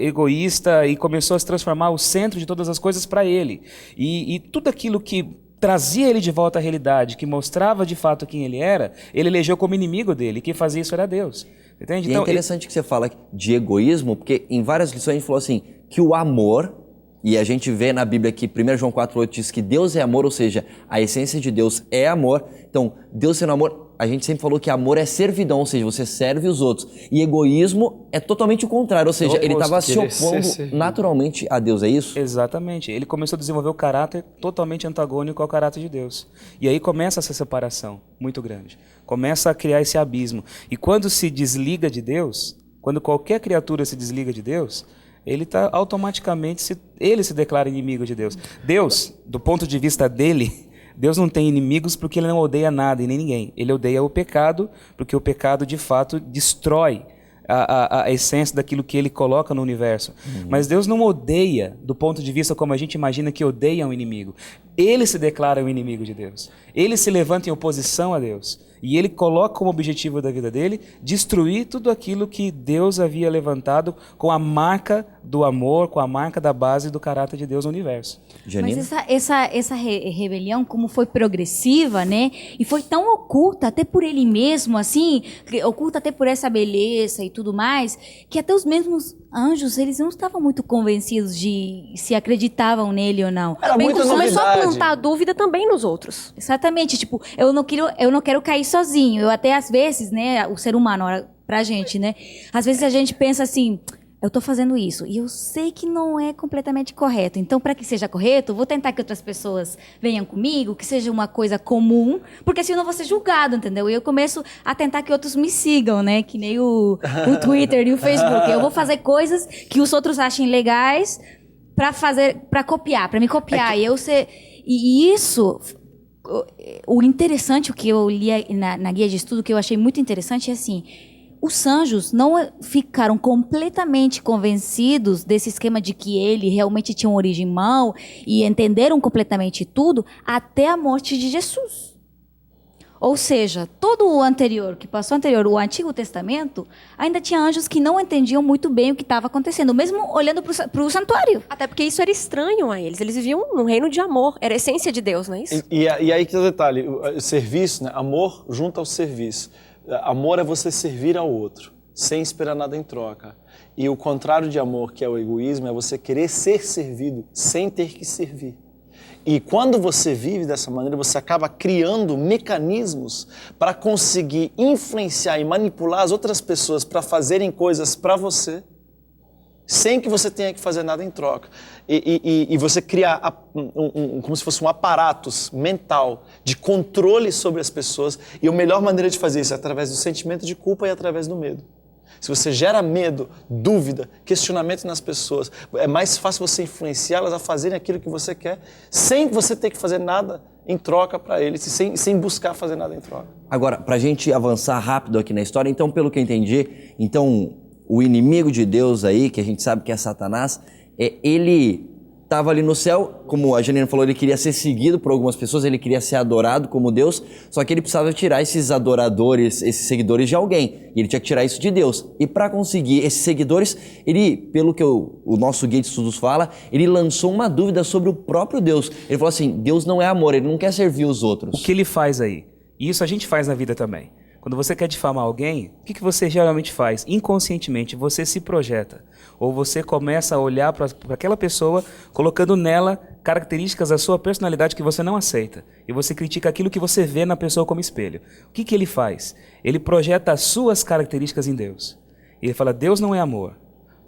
[SPEAKER 6] egoísta, e começou a se transformar o centro de todas as coisas para ele. E tudo aquilo que trazia ele de volta à realidade, que mostrava de fato quem ele era, ele elegeu como inimigo dele. Quem fazia isso era Deus. Entende?
[SPEAKER 1] E
[SPEAKER 6] então,
[SPEAKER 1] é interessante que você fala de egoísmo, porque em várias lições a gente falou assim, que o amor, e a gente vê na Bíblia que 1 João 4,8 diz que Deus é amor, ou seja, a essência de Deus é amor. Então, Deus sendo amor, a gente sempre falou que amor é servidão, ou seja, você serve os outros. E egoísmo é totalmente o contrário, ou seja, ele estava se opondo naturalmente a Deus, é isso?
[SPEAKER 6] Exatamente. Ele começou a desenvolver o caráter totalmente antagônico ao caráter de Deus. E aí começa essa separação muito grande. Começa a criar esse abismo. E quando se desliga de Deus, quando qualquer criatura se desliga de Deus, ele está automaticamente, ele se declara inimigo de Deus. Deus, do ponto de vista dele, Deus não tem inimigos porque ele não odeia nada e nem ninguém. Ele odeia o pecado porque o pecado, de fato, destrói a essência daquilo que ele coloca no universo. Mas Deus não odeia do ponto de vista como a gente imagina que odeia um inimigo. Ele se declara o inimigo de Deus. Ele se levanta em oposição a Deus. E ele coloca como objetivo da vida dele destruir tudo aquilo que Deus havia levantado com a marca do amor, com a marca da base do caráter de Deus no universo.
[SPEAKER 1] Janina?
[SPEAKER 2] Mas essa rebelião, como foi progressiva, né? E foi tão oculta, até por ele mesmo, assim, oculta até por essa beleza e tudo mais, que até os mesmos anjos, eles não estavam muito convencidos de se acreditavam nele ou não.
[SPEAKER 5] Era muita
[SPEAKER 4] Começou a
[SPEAKER 5] novidade.
[SPEAKER 4] plantar dúvida também nos outros.
[SPEAKER 2] Exatamente, tipo, eu não quero cair sozinho. Eu até, às vezes, né, o ser humano, pra gente, né, às vezes a gente pensa assim, eu estou fazendo isso e eu sei que não é completamente correto. Então, para que seja correto, eu vou tentar que outras pessoas venham comigo, que seja uma coisa comum, porque senão eu vou ser julgado, entendeu? E eu começo a tentar que outros me sigam, né? Que nem o Twitter e o Facebook. Eu vou fazer coisas que os outros achem legais para copiar, para me copiar. E isso, o interessante, o que eu li na guia de estudo, que eu achei muito interessante, é assim: os anjos não ficaram completamente convencidos desse esquema de que ele realmente tinha uma origem mal e entenderam completamente tudo até a morte de Jesus. Ou seja, todo o anterior, que passou anterior, o Antigo Testamento, ainda tinha anjos que não entendiam muito bem o que estava acontecendo, mesmo olhando para o santuário.
[SPEAKER 4] Até porque isso era estranho a eles. Eles viviam num reino de amor. Era a essência de Deus, não é isso?
[SPEAKER 5] E aí que é o detalhe, o serviço, né? Amor junto ao serviço. Amor é você servir ao outro, sem esperar nada em troca. E o contrário de amor, que é o egoísmo, é você querer ser servido sem ter que servir. E quando você vive dessa maneira, você acaba criando mecanismos para conseguir influenciar e manipular as outras pessoas para fazerem coisas para você, sem que você tenha que fazer nada em troca. E você criar como se fosse um aparato mental de controle sobre as pessoas. E a melhor maneira de fazer isso é através do sentimento de culpa e através do medo. Se você gera medo, dúvida, questionamento nas pessoas, é mais fácil você influenciá-las a fazerem aquilo que você quer, sem você ter que fazer nada em troca para eles, sem buscar fazer nada em troca.
[SPEAKER 1] Agora, para a gente avançar rápido aqui na história, então, pelo que eu entendi, então, o inimigo de Deus aí, que a gente sabe que é Satanás, ele estava ali no céu, como a Janina falou, ele queria ser seguido por algumas pessoas, ele queria ser adorado como Deus, só que ele precisava tirar esses adoradores, esses seguidores de alguém, e ele tinha que tirar isso de Deus. E para conseguir esses seguidores, ele, pelo que o nosso guia de estudos fala, ele lançou uma dúvida sobre o próprio Deus. Ele falou assim: Deus não é amor, ele não quer servir os outros.
[SPEAKER 6] O que ele faz aí? E isso a gente faz na vida também. Quando você quer difamar alguém, o que você geralmente faz? Inconscientemente, você se projeta. Ou você começa a olhar para aquela pessoa, colocando nela características da sua personalidade que você não aceita. E você critica aquilo que você vê na pessoa como espelho. O que ele faz? Ele projeta as suas características em Deus. E ele fala: Deus não é amor.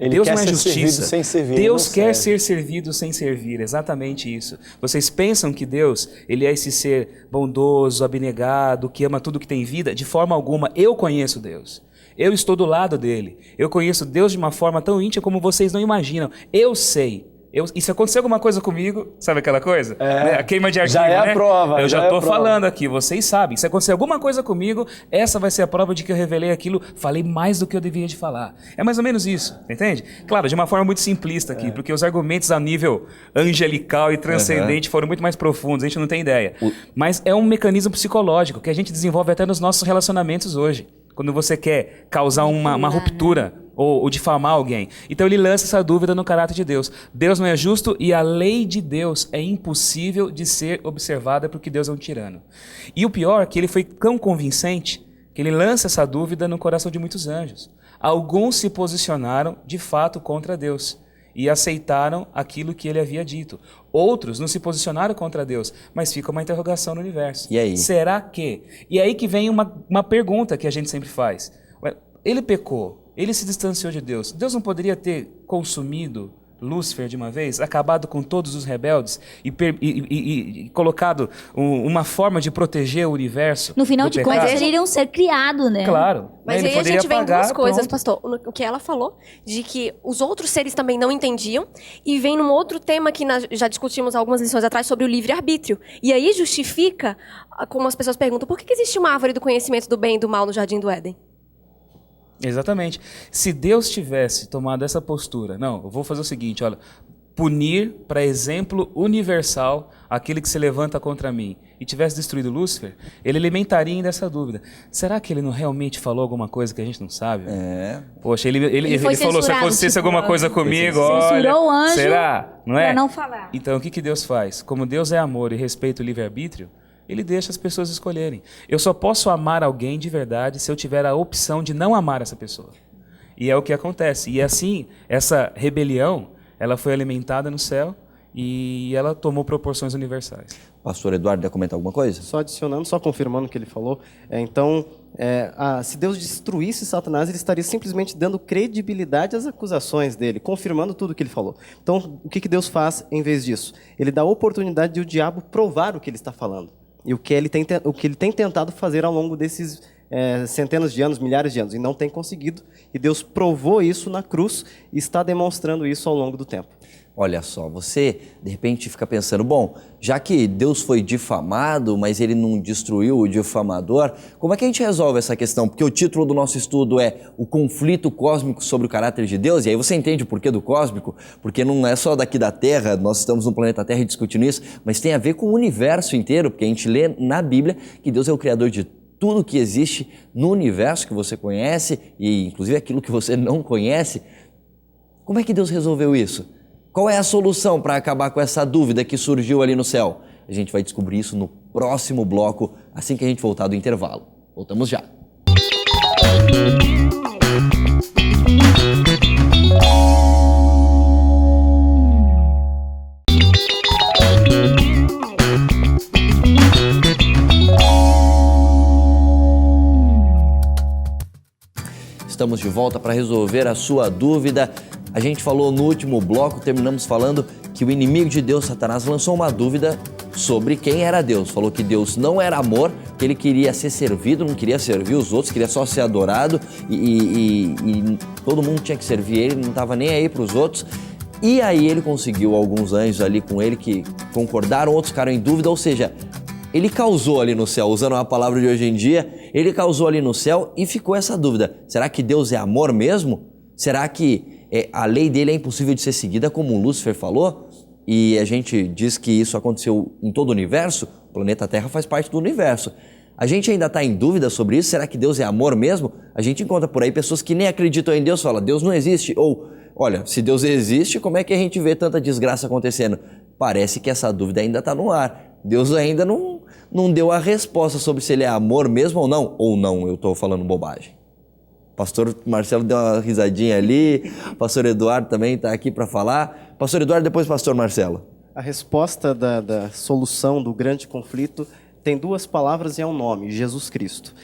[SPEAKER 5] Ele
[SPEAKER 6] Deus
[SPEAKER 5] quer
[SPEAKER 6] não é
[SPEAKER 5] ser
[SPEAKER 6] justiça.
[SPEAKER 5] servido sem servir,
[SPEAKER 6] Deus
[SPEAKER 5] ele não
[SPEAKER 6] quer
[SPEAKER 5] serve.
[SPEAKER 6] ser servido sem servir, exatamente isso. Vocês pensam que Deus, ele é esse ser bondoso, abnegado, que ama tudo que tem vida? De forma alguma. Eu conheço Deus. Eu estou do lado dele. Eu conheço Deus de uma forma tão íntima como vocês não imaginam. Eu sei. E se acontecer alguma coisa comigo, sabe aquela coisa? Né? A queima de arquivo,
[SPEAKER 5] já é a
[SPEAKER 6] né?
[SPEAKER 5] prova.
[SPEAKER 6] Eu já
[SPEAKER 5] é a
[SPEAKER 6] estou
[SPEAKER 5] prova.
[SPEAKER 6] falando aqui, vocês sabem. Se acontecer alguma coisa comigo, essa vai ser a prova de que eu revelei aquilo, falei mais do que eu devia de falar. É mais ou menos isso, entende? Claro, de uma forma muito simplista aqui, porque os argumentos a nível angelical e transcendente foram muito mais profundos, a gente não tem ideia. Mas é um mecanismo psicológico que a gente desenvolve até nos nossos relacionamentos hoje. Quando você quer causar uma ruptura ou difamar alguém. Então ele lança essa dúvida no caráter de Deus. Deus não é justo e a lei de Deus é impossível de ser observada porque Deus é um tirano. E o pior é que ele foi tão convincente que ele lança essa dúvida no coração de muitos anjos. Alguns se posicionaram de fato contra Deus e aceitaram aquilo que ele havia dito. Outros não se posicionaram contra Deus, mas fica uma interrogação no universo.
[SPEAKER 1] E aí?
[SPEAKER 6] Será que? E aí que vem uma pergunta que a gente sempre faz. Ele pecou, ele se distanciou de Deus. Deus não poderia ter consumido Lúcifer de uma vez, acabado com todos os rebeldes e colocado uma forma de proteger o universo?
[SPEAKER 2] No final
[SPEAKER 6] do
[SPEAKER 2] de
[SPEAKER 6] pecado?
[SPEAKER 2] contas, eles iriam ser criados, né?
[SPEAKER 6] Claro.
[SPEAKER 4] Mas
[SPEAKER 6] Ele
[SPEAKER 4] aí a
[SPEAKER 6] poderia
[SPEAKER 4] gente vê em
[SPEAKER 6] apagar,
[SPEAKER 4] duas coisas,
[SPEAKER 6] pronto.
[SPEAKER 4] pastor. O que ela falou, de que os outros seres também não entendiam, e vem num outro tema que já discutimos algumas lições atrás sobre o livre-arbítrio. E aí justifica, como as pessoas perguntam, por que existe uma árvore do conhecimento do bem e do mal no Jardim do Éden?
[SPEAKER 6] Exatamente. Se Deus tivesse tomado essa postura, não, eu vou fazer o seguinte, olha, punir para exemplo universal aquele que se levanta contra mim e tivesse destruído Lúcifer, ele alimentaria ainda essa dúvida. Será que ele não realmente falou alguma coisa que a gente não sabe? Poxa, ele
[SPEAKER 2] foi
[SPEAKER 6] falou, se
[SPEAKER 2] censurado,
[SPEAKER 6] acontecesse
[SPEAKER 2] tipo,
[SPEAKER 6] alguma coisa comigo,
[SPEAKER 2] censurou
[SPEAKER 6] olha,
[SPEAKER 2] o anjo
[SPEAKER 6] será? Não é?
[SPEAKER 2] pra não falar.
[SPEAKER 6] Então o que Deus faz? Como Deus é amor e respeita o livre-arbítrio, ele deixa as pessoas escolherem. Eu só posso amar alguém de verdade se eu tiver a opção de não amar essa pessoa. E é o que acontece. E assim, essa rebelião, ela foi alimentada no céu e ela tomou proporções universais.
[SPEAKER 1] Pastor Eduardo, quer comentar alguma coisa?
[SPEAKER 3] Só adicionando, só confirmando o que ele falou. Então, se Deus destruísse Satanás, ele estaria simplesmente dando credibilidade às acusações dele, confirmando tudo o que ele falou. Então, o que Deus faz em vez disso? Ele dá a oportunidade de o diabo provar o que ele está falando. E o que ele tem tentado fazer ao longo desses centenas de anos, milhares de anos, e não tem conseguido. E Deus provou isso na cruz e está demonstrando isso ao longo do tempo.
[SPEAKER 1] Olha só, você de repente fica pensando, bom, já que Deus foi difamado, mas ele não destruiu o difamador, como é que a gente resolve essa questão? Porque o título do nosso estudo é O Conflito Cósmico sobre o Caráter de Deus, e aí você entende o porquê do cósmico, porque não é só daqui da Terra, nós estamos no planeta Terra discutindo isso, mas tem a ver com o universo inteiro, porque a gente lê na Bíblia que Deus é o Criador de tudo que existe no universo que você conhece, e inclusive aquilo que você não conhece. Como é que Deus resolveu isso? Qual é a solução para acabar com essa dúvida que surgiu ali no céu? A gente vai descobrir isso no próximo bloco, assim que a gente voltar do intervalo. Voltamos já. Estamos de volta para resolver a sua dúvida. A gente falou no último bloco, terminamos falando que o inimigo de Deus, Satanás, lançou uma dúvida sobre quem era Deus. Falou que Deus não era amor, que ele queria ser servido, não queria servir os outros, queria só ser adorado e todo mundo tinha que servir ele, não estava nem aí para os outros. E aí ele conseguiu alguns anjos ali com ele que concordaram, outros ficaram em dúvida, ou seja, ele causou ali no céu, usando a palavra de hoje em dia, ele causou ali no céu e ficou essa dúvida. Será que Deus é amor mesmo? Será que a lei dele é impossível de ser seguida, como o Lúcifer falou? E a gente diz que isso aconteceu em todo o universo, o planeta Terra faz parte do universo. A gente ainda está em dúvida sobre isso, será que Deus é amor mesmo? A gente encontra por aí pessoas que nem acreditam em Deus, falam, Deus não existe, ou, olha, se Deus existe, como é que a gente vê tanta desgraça acontecendo? Parece que essa dúvida ainda está no ar. Deus ainda não deu a resposta sobre se ele é amor mesmo ou não, eu estou falando bobagem. Pastor Marcelo deu uma risadinha ali, pastor Eduardo também está aqui para falar. Pastor Eduardo, depois pastor Marcelo.
[SPEAKER 3] A resposta da solução do grande conflito tem duas palavras e é um nome, Jesus Cristo.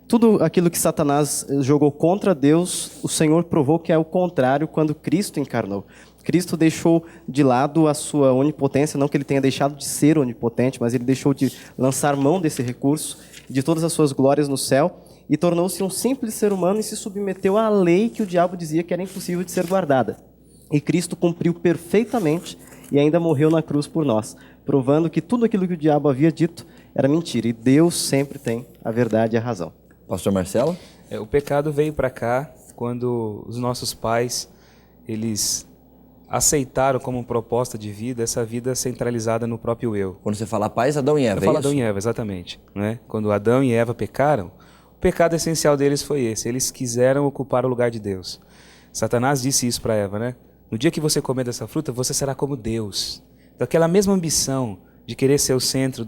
[SPEAKER 3] Tudo aquilo que Satanás jogou contra Deus, o Senhor provou que é o contrário quando Cristo encarnou. Cristo deixou de lado a sua onipotência, não que ele tenha deixado de ser onipotente, mas ele deixou de lançar mão desse recurso, de todas as suas glórias no céu, e tornou-se um simples ser humano e se submeteu à lei que o diabo dizia que era impossível de ser guardada. E Cristo cumpriu perfeitamente e ainda morreu na cruz por nós, provando que tudo aquilo que o diabo havia dito era mentira, e Deus sempre tem a verdade e a razão.
[SPEAKER 1] Pastor Marcelo?
[SPEAKER 6] O pecado veio para cá quando os nossos pais, eles aceitaram como proposta de vida essa vida centralizada no próprio eu.
[SPEAKER 1] Quando você fala pais, Adão e Eva,
[SPEAKER 6] Eu falo Adão e Eva, exatamente. Né? Quando Adão e Eva pecaram, o pecado essencial deles foi esse. Eles quiseram ocupar o lugar de Deus. Satanás disse isso para Eva, né? No dia que você comer dessa fruta, você será como Deus. Então, aquela mesma ambição de querer ser o centro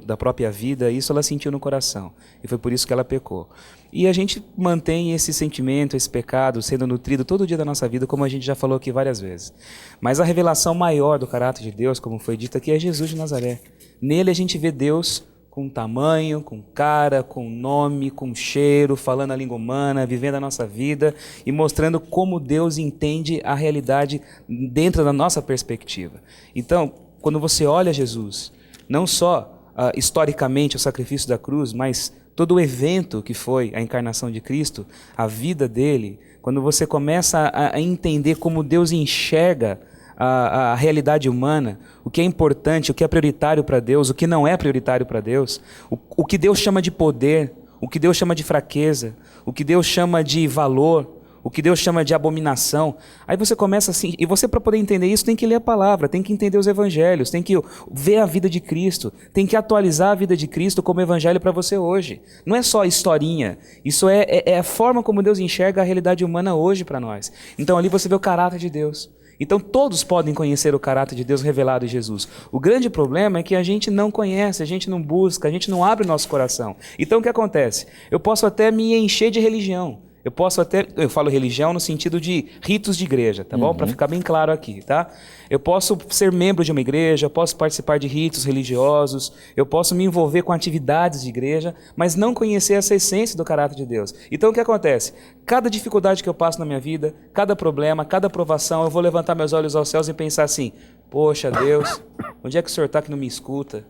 [SPEAKER 6] da própria vida, isso ela sentiu no coração. E foi por isso que ela pecou. E a gente mantém esse sentimento, esse pecado, sendo nutrido todo dia da nossa vida, como a gente já falou aqui várias vezes. Mas a revelação maior do caráter de Deus, como foi dito aqui, é Jesus de Nazaré. Nele a gente vê Deus com tamanho, com cara, com nome, com cheiro, falando a língua humana, vivendo a nossa vida e mostrando como Deus entende a realidade dentro da nossa perspectiva. Então, quando você olha Jesus, não só historicamente o sacrifício da cruz, mas todo o evento que foi a encarnação de Cristo, a vida dele, quando você começa a entender como Deus enxerga a realidade humana, o que é importante, o que é prioritário para Deus, o que não é prioritário para Deus, o que Deus chama de poder, o que Deus chama de fraqueza, o que Deus chama de valor, o que Deus chama de abominação. Aí você começa assim, e você, para poder entender isso, tem que ler a palavra, tem que entender os evangelhos, tem que ver a vida de Cristo, tem que atualizar a vida de Cristo como evangelho para você hoje. Não é só historinha, isso é a forma como Deus enxerga a realidade humana hoje para nós. Então ali você vê o caráter de Deus. Então todos podem conhecer o caráter de Deus revelado em Jesus. O grande problema é que a gente não conhece, a gente não busca, a gente não abre o nosso coração. Então o que acontece? Eu posso até me encher de religião. Eu falo religião no sentido de ritos de igreja, tá bom? Para ficar bem claro aqui, tá? Eu posso ser membro de uma igreja, eu posso participar de ritos religiosos, eu posso me envolver com atividades de igreja, mas não conhecer essa essência do caráter de Deus. Então o que acontece? Cada dificuldade que eu passo na minha vida, cada problema, cada provação, eu vou levantar meus olhos aos céus e pensar assim: poxa, Deus, onde é que o Senhor está que não me escuta?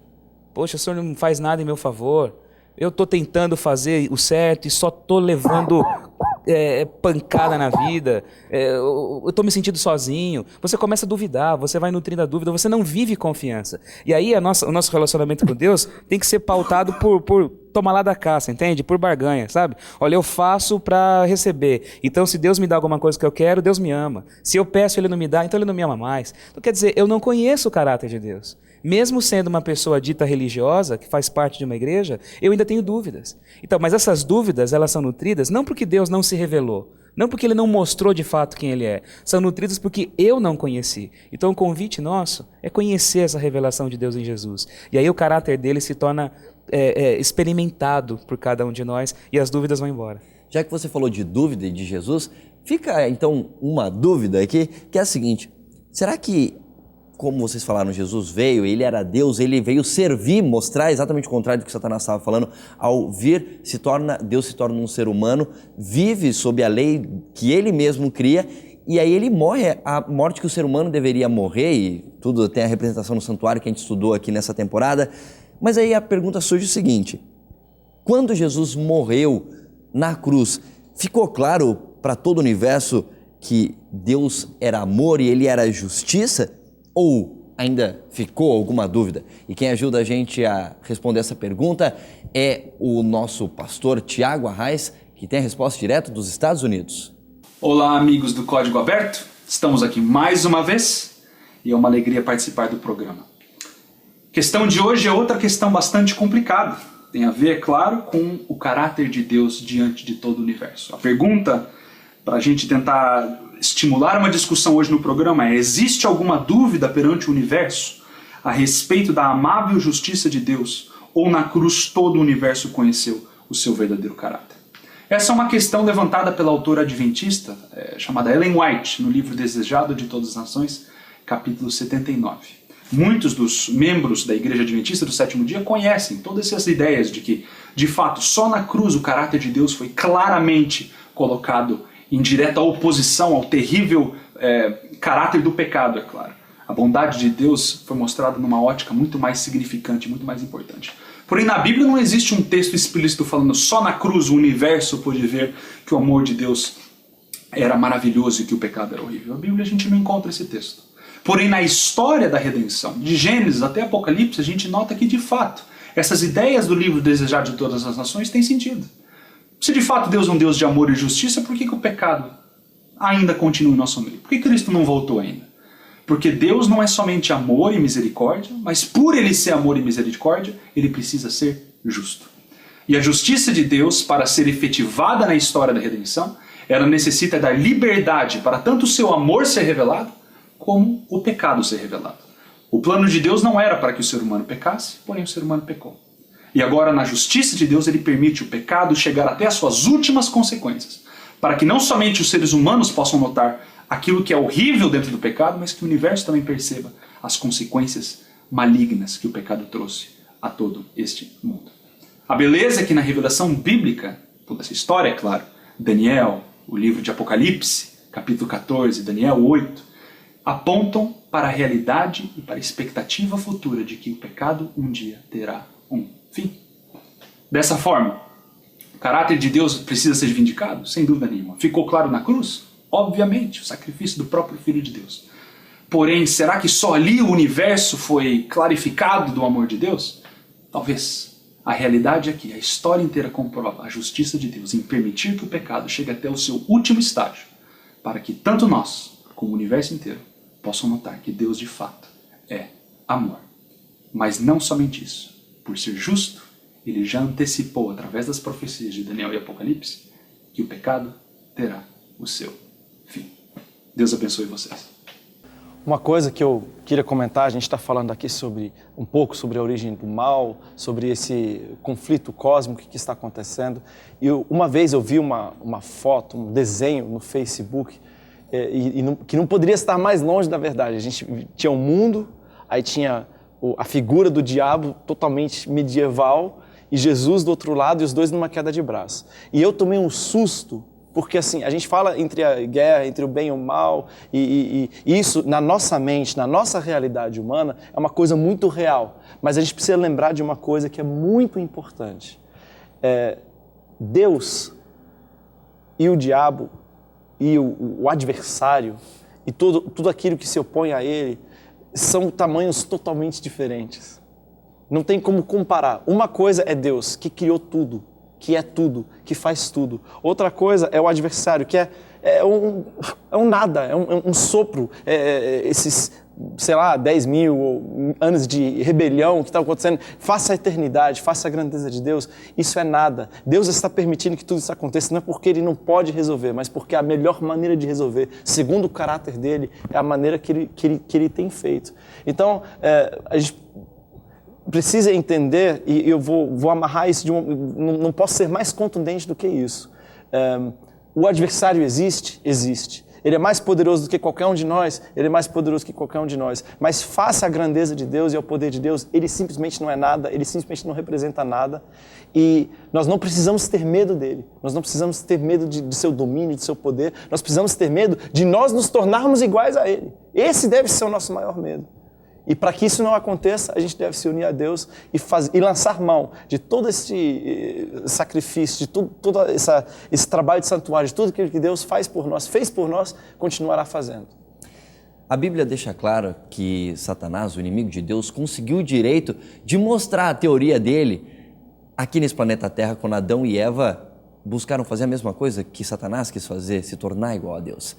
[SPEAKER 6] Poxa, o Senhor não faz nada em meu favor. Eu estou tentando fazer o certo e só estou levando pancada na vida, eu estou me sentindo sozinho. Você começa a duvidar, você vai nutrindo a dúvida, você não vive confiança. E aí o nosso relacionamento com Deus tem que ser pautado por tomar lá da caça, entende? Por barganha, sabe? Olha, eu faço para receber. Então, se Deus me dá alguma coisa que eu quero, Deus me ama. Se eu peço, Ele não me dá, então Ele não me ama mais. Então, quer dizer, eu não conheço o caráter de Deus. Mesmo sendo uma pessoa dita religiosa, que faz parte de uma igreja, eu ainda tenho dúvidas. Então, mas essas dúvidas, elas são nutridas não porque Deus não se revelou, não porque Ele não mostrou de fato quem Ele é. São nutridas porque eu não conheci. Então, o convite nosso é conhecer essa revelação de Deus em Jesus. E aí o caráter dele se torna experimentado por cada um de nós e as dúvidas vão embora.
[SPEAKER 1] Já que você falou de dúvida e de Jesus, fica então uma dúvida aqui, que é a seguinte: será que, como vocês falaram, Jesus veio, Ele era Deus, Ele veio servir, mostrar exatamente o contrário do que Satanás estava falando? Ao vir, Deus se torna um ser humano, vive sob a lei que Ele mesmo cria, e aí Ele morre a morte que o ser humano deveria morrer, e tudo tem a representação no santuário que a gente estudou aqui nessa temporada. Mas aí a pergunta surge o seguinte: quando Jesus morreu na cruz, ficou claro para todo o universo que Deus era amor e Ele era justiça? Ou ainda ficou alguma dúvida? E quem ajuda a gente a responder essa pergunta é o nosso pastor Tiago Arraes, que tem a resposta direto dos Estados Unidos.
[SPEAKER 8] Olá, amigos do Código Aberto. Estamos aqui mais uma vez e é uma alegria participar do programa. A questão de hoje é outra questão bastante complicada. Tem a ver, é claro, com o caráter de Deus diante de todo o universo. A pergunta para a gente tentar estimular uma discussão hoje no programa é: existe alguma dúvida perante o universo a respeito da amável justiça de Deus, ou na cruz todo o universo conheceu o seu verdadeiro caráter? Essa é uma questão levantada pela autora adventista chamada Ellen White, no livro Desejado de Todas as Nações, capítulo 79. Muitos dos membros da Igreja Adventista do Sétimo Dia conhecem todas essas ideias de que, de fato, só na cruz o caráter de Deus foi claramente colocado em direta oposição ao terrível caráter do pecado, é claro. A bondade de Deus foi mostrada numa ótica muito mais significante, muito mais importante. Porém, na Bíblia não existe um texto explícito falando só na cruz o universo pôde ver que o amor de Deus era maravilhoso e que o pecado era horrível. Na Bíblia a gente não encontra esse texto. Porém, na história da redenção, de Gênesis até Apocalipse, a gente nota que, de fato, essas ideias do livro Desejado de Todas as Nações têm sentido. Se de fato Deus é um Deus de amor e justiça, por que o pecado ainda continua em nosso meio? Por que Cristo não voltou ainda? Porque Deus não é somente amor e misericórdia, mas por Ele ser amor e misericórdia, Ele precisa ser justo. E a justiça de Deus, para ser efetivada na história da redenção, ela necessita dar liberdade para tanto o seu amor ser revelado, como o pecado ser revelado. O plano de Deus não era para que o ser humano pecasse, porém o ser humano pecou. E agora, na justiça de Deus, Ele permite o pecado chegar até as suas últimas consequências, para que não somente os seres humanos possam notar aquilo que é horrível dentro do pecado, mas que o universo também perceba as consequências malignas que o pecado trouxe a todo este mundo. A beleza é que na revelação bíblica, toda essa história, é claro, Daniel, o livro de Apocalipse, capítulo 14, Daniel 8, apontam para a realidade e para a expectativa futura de que o pecado um dia terá um fim. Dessa forma, o caráter de Deus precisa ser vindicado? Sem dúvida nenhuma. Ficou claro na cruz? Obviamente, o sacrifício do próprio Filho de Deus. Porém, será que só ali o universo foi clarificado do amor de Deus? Talvez. A realidade é que a história inteira comprova a justiça de Deus em permitir que o pecado chegue até o seu último estágio, para que tanto nós, como o universo inteiro, possam notar que Deus de fato é amor. Mas não somente isso. Por ser justo, Ele já antecipou, através das profecias de Daniel e Apocalipse, que o pecado terá o seu fim. Deus abençoe vocês.
[SPEAKER 5] Uma coisa que eu queria comentar, a gente está falando aqui um pouco sobre a origem do mal, sobre esse conflito cósmico que está acontecendo. E uma vez eu vi uma foto, um desenho no Facebook, que não poderia estar mais longe da verdade. A gente tinha um mundo, aí tinha a figura do diabo totalmente medieval e Jesus do outro lado e os dois numa queda de braço. E eu tomei um susto, porque assim, a gente fala entre a guerra, entre o bem e o mal, e isso na nossa mente, na nossa realidade humana, é uma coisa muito real. Mas a gente precisa lembrar de uma coisa que é muito importante. Deus e o diabo e o adversário e tudo aquilo que se opõe a ele são tamanhos totalmente diferentes. Não tem como comparar. Uma coisa é Deus, que criou tudo, que é tudo, que faz tudo. Outra coisa é o adversário, que é um nada, é um sopro. Esses, 10 mil anos de rebelião que está acontecendo, face à eternidade, face à grandeza de Deus, isso é nada. Deus está permitindo que tudo isso aconteça, não é porque Ele não pode resolver, mas porque a melhor maneira de resolver, segundo o caráter dele, é a maneira que ele tem feito. Então, a gente precisa entender, e eu vou amarrar isso, não posso ser mais contundente do que isso. O adversário existe. Ele é mais poderoso do que qualquer um de nós, mas face à grandeza de Deus e ao poder de Deus, ele simplesmente não é nada, ele simplesmente não representa nada, e nós não precisamos ter medo dele, nós não precisamos ter medo de seu domínio, de seu poder, nós precisamos ter medo de nós nos tornarmos iguais a ele. Esse deve ser o nosso maior medo. E para que isso não aconteça, a gente deve se unir a Deus e lançar mão de todo esse sacrifício, de todo esse trabalho de santuário, de tudo aquilo que Deus fez por nós, continuará fazendo.
[SPEAKER 1] A Bíblia deixa claro que Satanás, o inimigo de Deus, conseguiu o direito de mostrar a teoria dele aqui nesse planeta Terra, quando Adão e Eva buscaram fazer a mesma coisa que Satanás quis fazer, se tornar igual a Deus.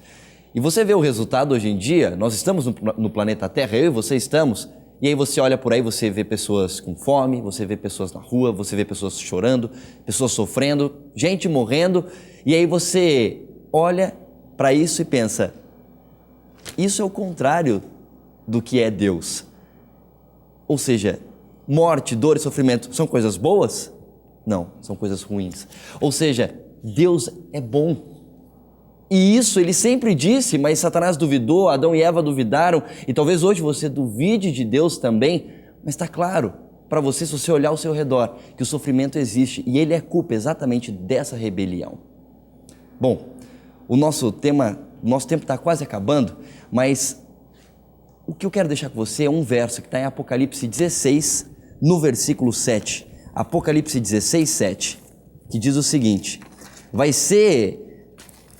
[SPEAKER 1] E você vê o resultado hoje em dia, nós estamos no planeta Terra, eu e você estamos, e aí você olha por aí, você vê pessoas com fome, você vê pessoas na rua, você vê pessoas chorando, pessoas sofrendo, gente morrendo, e aí você olha para isso e pensa, isso é o contrário do que é Deus. Ou seja, morte, dor e sofrimento são coisas boas? Não, são coisas ruins. Ou seja, Deus é bom. E isso ele sempre disse, mas Satanás duvidou, Adão e Eva duvidaram, e talvez hoje você duvide de Deus também, mas está claro para você, se você olhar ao seu redor, que o sofrimento existe, e ele é culpa exatamente dessa rebelião. Bom, o nosso tempo está quase acabando, mas o que eu quero deixar com você é um verso que está em Apocalipse 16, no versículo 7. Apocalipse 16, 7, que diz o seguinte: vai ser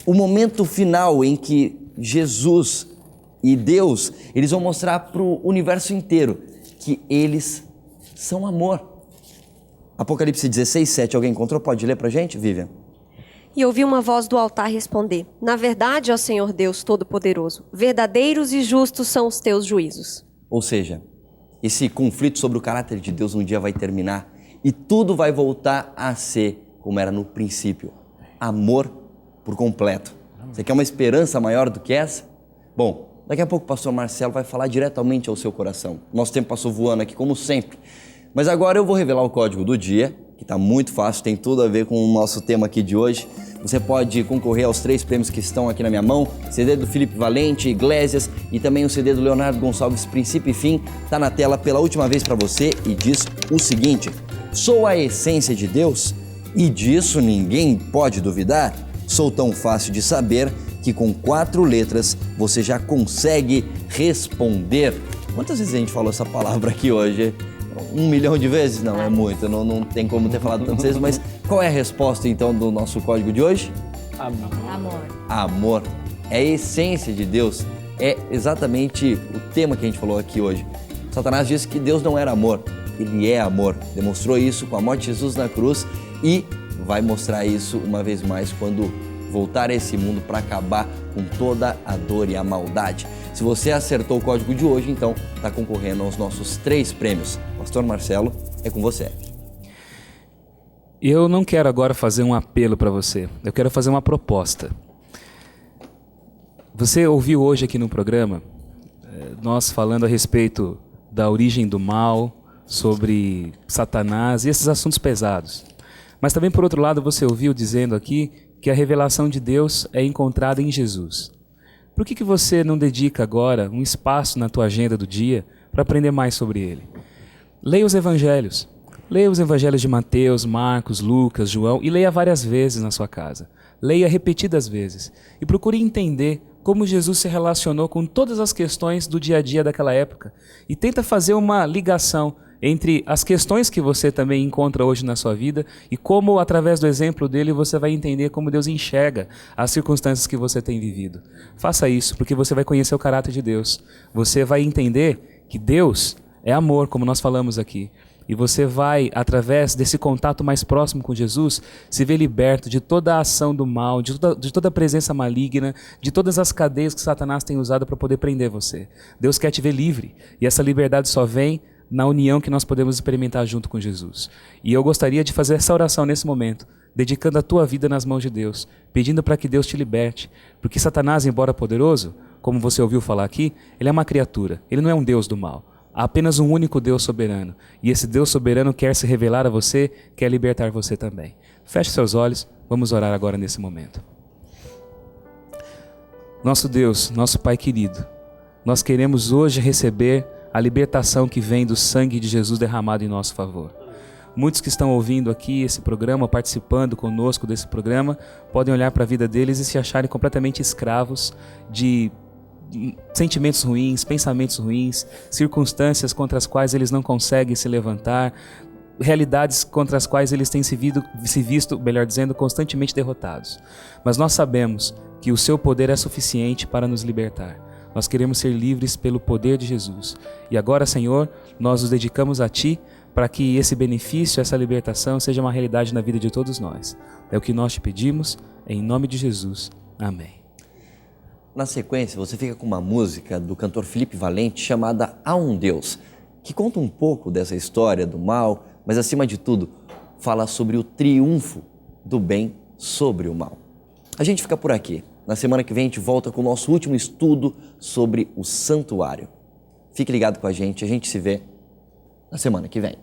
[SPEAKER 1] o momento final em que Jesus e Deus, eles vão mostrar para o universo inteiro que eles são amor. Apocalipse 16, 7, alguém encontrou? Pode ler para a gente, Vivian?
[SPEAKER 4] E ouvi uma voz do altar responder: na verdade, ó Senhor Deus Todo-Poderoso, verdadeiros e justos são os teus juízos.
[SPEAKER 1] Ou seja, esse conflito sobre o caráter de Deus um dia vai terminar e tudo vai voltar a ser como era no princípio. Amor por completo. Você quer uma esperança maior do que essa? Bom, daqui a pouco o pastor Marcelo vai falar diretamente ao seu coração. Nosso tempo passou voando aqui, como sempre. Mas agora eu vou revelar o código do dia, que está muito fácil, tem tudo a ver com o nosso tema aqui de hoje. Você pode concorrer aos 3 prêmios que estão aqui na minha mão: CD do Felipe Valente, Iglesias, e também o CD do Leonardo Gonçalves, Princípio e Fim. Está na tela pela última vez para você e diz o seguinte: sou a essência de Deus e disso ninguém pode duvidar. Sou tão fácil de saber que com 4 letras você já consegue responder. Quantas vezes a gente falou essa palavra aqui hoje? 1 milhão de vezes? Não, é muito, não tem como ter falado tantas vezes, mas qual é a resposta então do nosso código de hoje?
[SPEAKER 2] Amor.
[SPEAKER 1] Amor. É a essência de Deus, é exatamente o tema que a gente falou aqui hoje. Satanás disse que Deus não era amor, ele é amor. Demonstrou isso com a morte de Jesus na cruz e vai mostrar isso uma vez mais quando voltar a esse mundo para acabar com toda a dor e a maldade. Se você acertou o código de hoje, então está concorrendo aos nossos 3 prêmios. Pastor Marcelo, é com você.
[SPEAKER 6] Eu não quero agora fazer um apelo para você, eu quero fazer uma proposta. Você ouviu hoje aqui no programa nós falando a respeito da origem do mal, sobre Satanás e esses assuntos pesados. Mas também, por outro lado, você ouviu dizendo aqui que a revelação de Deus é encontrada em Jesus. Por que você não dedica agora um espaço na tua agenda do dia para aprender mais sobre ele? Leia os evangelhos. Leia os evangelhos de Mateus, Marcos, Lucas, João e leia várias vezes na sua casa. Leia repetidas vezes e procure entender como Jesus se relacionou com todas as questões do dia a dia daquela época e tenta fazer uma ligação entre as questões que você também encontra hoje na sua vida e como, através do exemplo dele, você vai entender como Deus enxerga as circunstâncias que você tem vivido. Faça isso, porque você vai conhecer o caráter de Deus. Você vai entender que Deus é amor, como nós falamos aqui. E você vai, através desse contato mais próximo com Jesus, se ver liberto de toda a ação do mal, de toda a presença maligna, de todas as cadeias que Satanás tem usado para poder prender você. Deus quer te ver livre, e essa liberdade só vem na união que nós podemos experimentar junto com Jesus. E eu gostaria de fazer essa oração nesse momento, dedicando a tua vida nas mãos de Deus, pedindo para que Deus te liberte, porque Satanás, embora poderoso, como você ouviu falar aqui, ele é uma criatura, ele não é um Deus do mal. Há apenas um único Deus soberano, e esse Deus soberano quer se revelar a você, quer libertar você também. Feche seus olhos, vamos orar agora nesse momento. Nosso Deus, nosso Pai querido, nós queremos hoje receber a libertação que vem do sangue de Jesus derramado em nosso favor. Muitos que estão ouvindo aqui esse programa, participando conosco desse programa, podem olhar para a vida deles e se acharem completamente escravos de sentimentos ruins, pensamentos ruins, circunstâncias contra as quais eles não conseguem se levantar, realidades contra as quais eles têm se visto, melhor dizendo, constantemente derrotados. Mas nós sabemos que o seu poder é suficiente para nos libertar. Nós queremos ser livres pelo poder de Jesus. E agora, Senhor, nós nos dedicamos a Ti para que esse benefício, essa libertação seja uma realidade na vida de todos nós. É o que nós te pedimos, em nome de Jesus. Amém.
[SPEAKER 1] Na sequência, você fica com uma música do cantor Felipe Valente chamada Há um Deus, que conta um pouco dessa história do mal, mas acima de tudo, fala sobre o triunfo do bem sobre o mal. A gente fica por aqui. Na semana que vem a gente volta com o nosso último estudo sobre o santuário. Fique ligado com a gente se vê na semana que vem.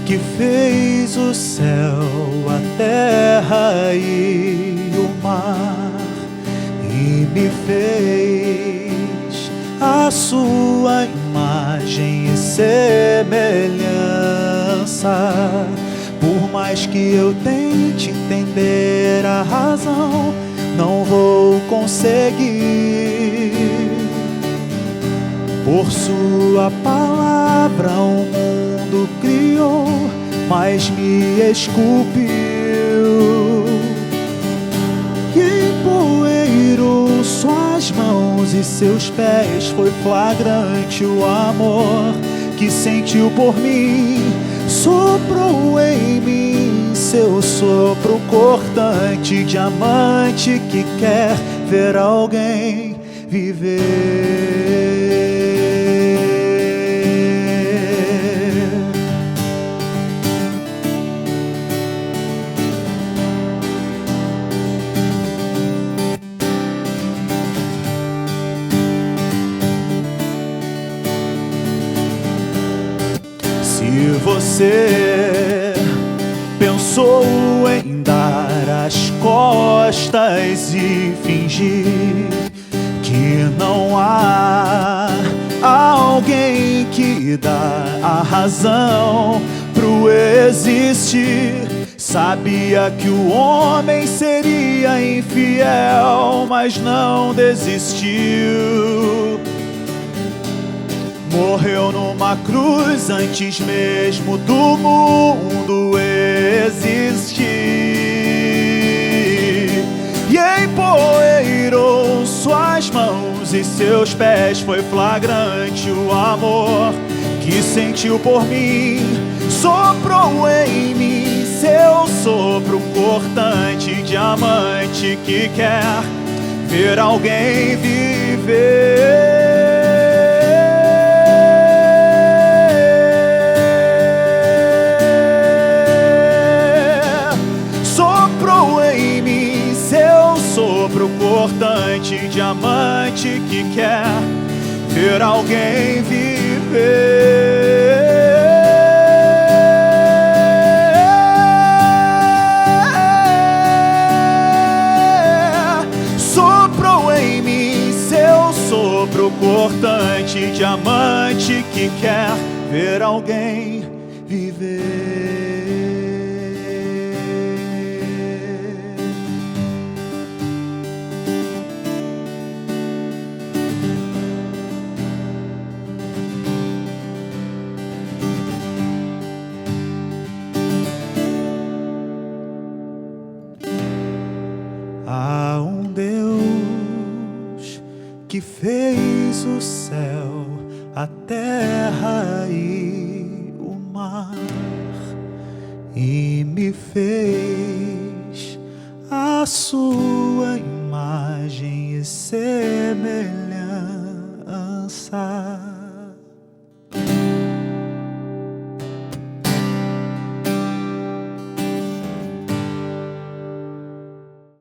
[SPEAKER 9] Que fez o céu, a terra e o mar, e me fez a sua imagem e semelhança. Por mais que eu tente entender a razão, não vou conseguir. Por sua palavra o mundo criou, mas me esculpiu. E empoeirou suas mãos e seus pés. Foi flagrante o amor que sentiu por mim. Soprou em mim seu sopro cortante, diamante que quer ver alguém viver. Se você pensou em dar as costas e fingir que não há alguém que dá a razão pro existir, sabia que o homem seria infiel, mas não desistiu. Morreu numa cruz antes mesmo do mundo existir. E empoeirou suas mãos e seus pés. Foi flagrante o amor que sentiu por mim. Soprou em mim seu sopro cortante, diamante que quer ver alguém viver. Soprou em mim seu sopro cortante, diamante que quer ver alguém viver. Soprou em mim seu sopro cortante, diamante que quer ver alguém viver. Há um Deus que fez o céu, a terra e o mar, e me fez a sua imagem e semelhança.